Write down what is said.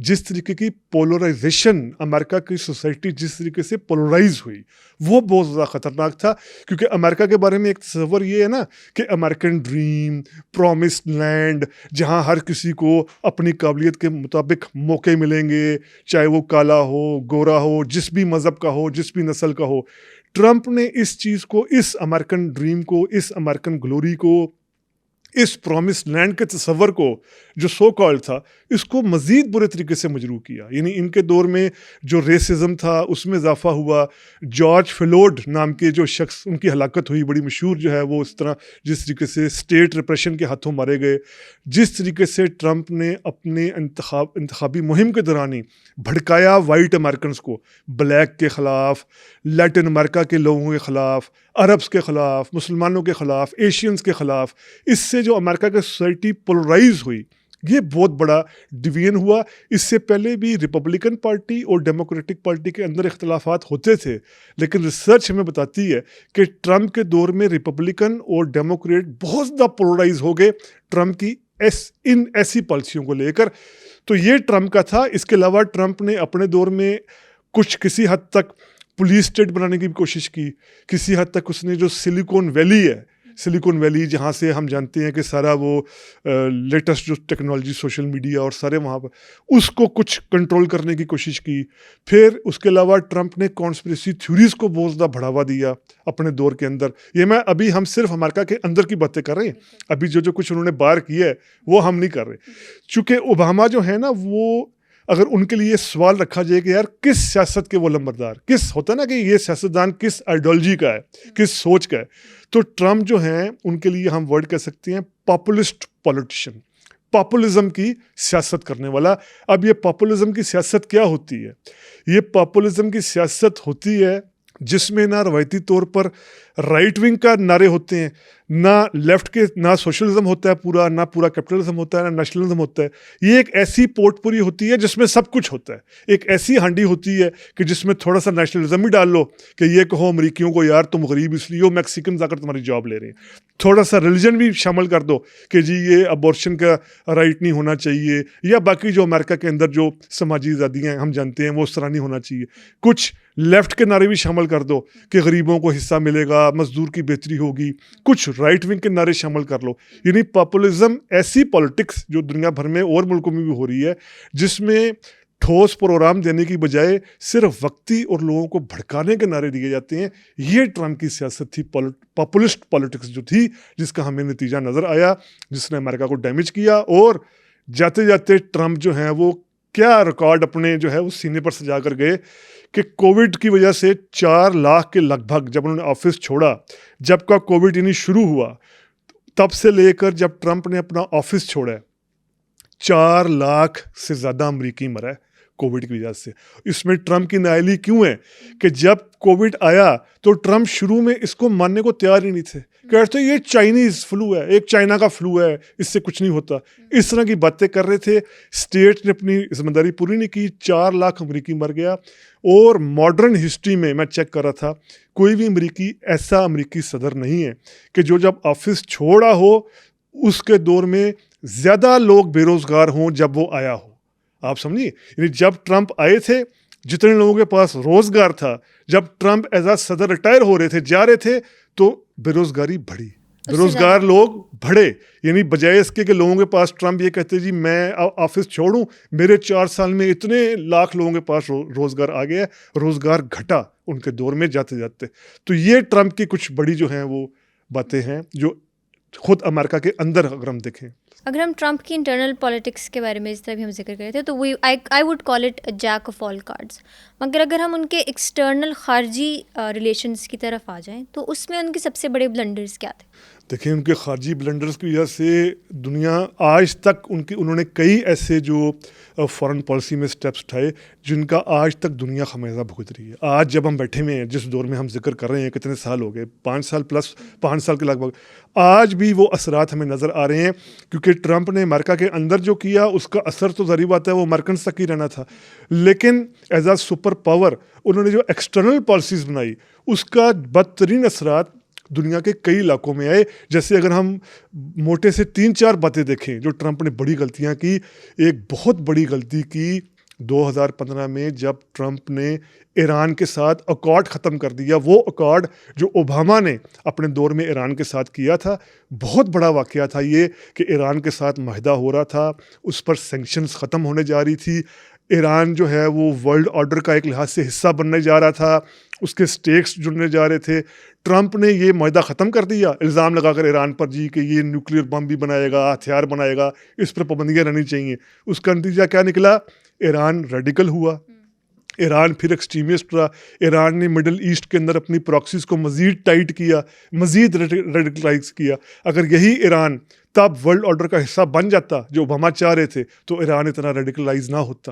جس طریقے کی پولرائزیشن امریکہ کی سوسائٹی جس طریقے سے پولرائز ہوئی وہ بہت زیادہ خطرناک تھا. کیونکہ امریکہ کے بارے میں ایک تصور یہ ہے نا کہ امریکن ڈریم، پرومسڈ لینڈ، جہاں ہر کسی کو اپنی قابلیت کے مطابق موقع ملیں گے، چاہے وہ کالا ہو، گورا ہو، جس بھی مذہب کا ہو، جس بھی نسل کا ہو. ٹرمپ نے اس چیز کو، اس امریکن ڈریم کو، اس امریکن گلوری کو، اس پرومس لینڈ کے تصور کو جو سو کال تھا، اس کو مزید برے طریقے سے مجروح کیا. یعنی ان کے دور میں جو ریسزم تھا اس میں اضافہ ہوا. جارج فلوڈ نام کے جو شخص، ان کی ہلاکت ہوئی بڑی مشہور جو ہے، وہ اس طرح جس طریقے سے اسٹیٹ ریپریشن کے ہاتھوں مارے گئے. جس طریقے سے ٹرمپ نے اپنے انتخابی مہم کے دوران ہی بھڑکایا وائٹ امریکنس کو، بلیک کے خلاف، لیٹن امریکہ کے لوگوں کے خلاف، عربس کے خلاف، مسلمانوں کے خلاف، ایشینز کے خلاف، اس سے جو امریکہ کی سوسائٹی پولرائز ہوئی، یہ بہت بڑا ڈویژن ہوا. اس سے پہلے بھی ریپبلکن پارٹی اور ڈیموکریٹک پارٹی کے اندر اختلافات ہوتے تھے، لیکن ریسرچ ہمیں بتاتی ہے کہ ٹرمپ کے دور میں ریپبلکن اور ڈیموکریٹ بہت زیادہ پولرائز ہو گئے ٹرمپ کی ان ایسی پالیسیوں کو لے کر. تو یہ ٹرمپ کا تھا. اس کے علاوہ ٹرمپ نے اپنے دور میں کسی حد تک پولیس اسٹیٹ بنانے کی بھی کوشش کی. کسی حد تک اس نے جو سلیکون ویلی ہے، سلیکون ویلی جہاں سے ہم جانتے ہیں کہ سارا وہ لیٹسٹ جو ٹیکنالوجی، سوشل میڈیا اور سارے وہاں پر، اس کو کچھ کنٹرول کرنے کی کوشش کی. پھر اس کے علاوہ ٹرمپ نے کانسپریسی تھیوریز کو بہت زیادہ بڑھاوا دیا اپنے دور کے اندر. یہ ابھی ہم صرف امریکہ کے اندر کی باتیں کر رہے ہیں، ابھی جو کچھ انہوں نے باہر کیا ہے وہ ہم نہیں کر رہے. چونکہ اوباما جو ہے نا، وہ اگر ان کے لیے سوال رکھا جائے کہ یار کس سیاست کے وہ لمبردار، کس ہوتا ہے نا کہ یہ سیاستدان کس آئیڈیالوجی کا ہے، کس سوچ کا ہے، تو ٹرمپ جو ہیں ان کے لیے ہم ورڈ کہہ سکتے ہیں پاپولسٹ پولیٹیشین، پاپولزم کی سیاست کرنے والا. اب یہ پاپولزم کی سیاست کیا ہوتی ہے؟ یہ پاپولزم کی سیاست ہوتی ہے جس میں نہ روایتی طور پر رائٹ ونگ کا نعرے ہوتے ہیں، نہ لیفٹ کے، نہ سوشلزم ہوتا ہے نہ پورا کیپٹلزم ہوتا ہے، نہ نیشنلزم ہوتا ہے. یہ ایک ایسی پورٹ پوری ہوتی ہے جس میں سب کچھ ہوتا ہے. ایک ایسی ہانڈی ہوتی ہے کہ جس میں تھوڑا سا نیشنلزم بھی ڈال لو کہ یہ کہو امریکیوں کو یار تم غریب اس لیے ہو میکسیکنز آ کر تمہاری جاب لے رہے ہیں. تھوڑا سا ریلیجن بھی شامل کر دو کہ جی یہ ابورشن کا رائٹ نہیں ہونا چاہیے، یا باقی جو امریکہ کے اندر جو سماجی آزادیاں ہم جانتے ہیں وہ اس طرح نہیں ہونا چاہیے. کچھ لیفٹ کے نعرے بھی شامل کر دو کہ غریبوں کو حصہ ملے گا، مزدور کی بہتری ہوگی. کچھ رائٹ ونگ کے نعرے شامل کر لو. یعنی پاپولزم ایسی پالیٹکس جو دنیا بھر میں اور ملکوں میں بھی ہو رہی ہے، جس میں ٹھوس پروگرام دینے کی بجائے صرف وقتی اور لوگوں کو بھڑکانے کے نعرے دیے جاتے ہیں. یہ ٹرمپ کی سیاست تھی، پاپولسٹ پالیٹکس جو تھی، جس کا ہمیں نتیجہ نظر آیا، جس نے امریکہ کو ڈیمیج کیا. اور جاتے جاتے ٹرمپ جو ہیں وہ کیا ریکارڈ اپنے جو ہے وہ سینے پر سجا کر گئے کہ کووڈ کی وجہ سے 4 لاکھ کے لگ بھگ جب انہوں نے آفس چھوڑا، جب کا کووڈ یعنی شروع ہوا، تب سے لے کر جب ٹرمپ نے اپنا آفس چھوڑا ہے، 4 لاکھ سے زیادہ امریکی مرا ہے کووڈ کی وجہ سے. اس میں ٹرمپ کی نااہلی کیوں ہے کہ جب کووڈ آیا تو ٹرمپ شروع میں اس کو ماننے کو تیار ہی نہیں تھے. کہتے یہ چائنیز فلو ہے، ایک چائنا کا فلو ہے، اس سے کچھ نہیں ہوتا، اس طرح کی باتیں کر رہے تھے. اسٹیٹ نے اپنی ذمہ داری پوری نہیں کی، 4 لاکھ امریکی مر گیا. اور ماڈرن ہسٹری میں چیک کر رہا تھا، کوئی بھی ایسا امریکی صدر نہیں ہے کہ جو جب آفس چھوڑا ہو اس کے دور میں زیادہ لوگ بے روزگار ہوں جب وہ آیا ہو. آپ سمجھیے، یعنی جب ٹرمپ آئے تھے جتنے لوگوں کے پاس روزگار تھا، جب ٹرمپ ایز اے صدر ریٹائر ہو رہے تھے، جا رہے تھے، تو بے روزگاری بڑھی، بے روزگار لوگ بڑھے. یعنی بجائے اس کے کہ لوگوں کے پاس ٹرمپ یہ کہتے جی میں آفس چھوڑوں، میرے 4 سال میں اتنے لاکھ لوگوں کے پاس روزگار آ گیا، روزگار گھٹا ان کے دور میں جاتے جاتے. تو یہ ٹرمپ کی کچھ بڑی جو ہیں وہ باتیں ہیں جو خود امریکہ کے اندر اگر ہم دیکھیں. اگر ہم ٹرمپ کی انٹرنل پالیٹکس کے بارے میں اس طرح بھی ہم ذکر کرے تھے تو I would call it Jack of all cards. مگر اگر ہم ان کے ایکسٹرنل خارجی ریلیشنز کی طرف آ جائیں تو اس میں ان کے سب سے بڑے بلنڈرز کیا تھے؟ دیکھیں، ان کے خارجی بلنڈرز کی وجہ سے دنیا آج تک انہوں نے کئی ایسے جو فارن پالیسی میں سٹیپس اٹھائے جن کا آج تک دنیا خمیازہ بھگت رہی ہے. آج جب ہم بیٹھے ہوئے ہیں، جس دور میں ہم ذکر کر رہے ہیں، کتنے سال ہو گئے، 5 سال پلس، 5 سال کے لگ بھگ، آج بھی وہ اثرات ہمیں نظر آ رہے ہیں. کیونکہ ٹرمپ نے امریکہ کے اندر جو کیا اس کا اثر تو ظاہری بات ہے وہ امریکنس تک ہی رہنا تھا، لیکن ایز اے سپر پاور انہوں نے جو ایکسٹرنل پالیسیز بنائی اس کا بدترین اثرات دنیا کے کئی علاقوں میں آئے. جیسے اگر ہم موٹے سے 3-4 باتیں دیکھیں جو ٹرمپ نے بڑی غلطیاں کی. ایک بہت بڑی غلطی کی 2015 میں جب ٹرمپ نے ایران کے ساتھ اکارڈ ختم کر دیا. وہ اکارڈ جو اوباما نے اپنے دور میں ایران کے ساتھ کیا تھا. بہت بڑا واقعہ تھا یہ کہ ایران کے ساتھ معاہدہ ہو رہا تھا, اس پر سینکشنز ختم ہونے جا رہی تھی. ایران جو ہے وہ ورلڈ آرڈر کا ایک لحاظ سے حصہ بننے جا رہا تھا, اس کے سٹیکس جڑنے جا رہے تھے. ٹرمپ نے یہ معاہدہ ختم کر دیا الزام لگا کر ایران پر جی کہ یہ نیوکلیر بم بھی بنائے گا, ہتھیار بنائے گا, اس پر پابندیاں رہنی چاہیے. اس کا نتیجہ کیا نکلا؟ ایران ریڈیکل ہوا, ایران پھر ایکسٹریمسٹ رہا. ایران نے مڈل ایسٹ کے اندر اپنی پراکسیز کو مزید ٹائٹ کیا, مزید ریڈیکلائز کیا. اگر یہی ایران تب ورلڈ آرڈر کا حصہ بن جاتا جو اوباما چاہ رہے تھے تو ایران اتنا ریڈیکلائز نہ ہوتا.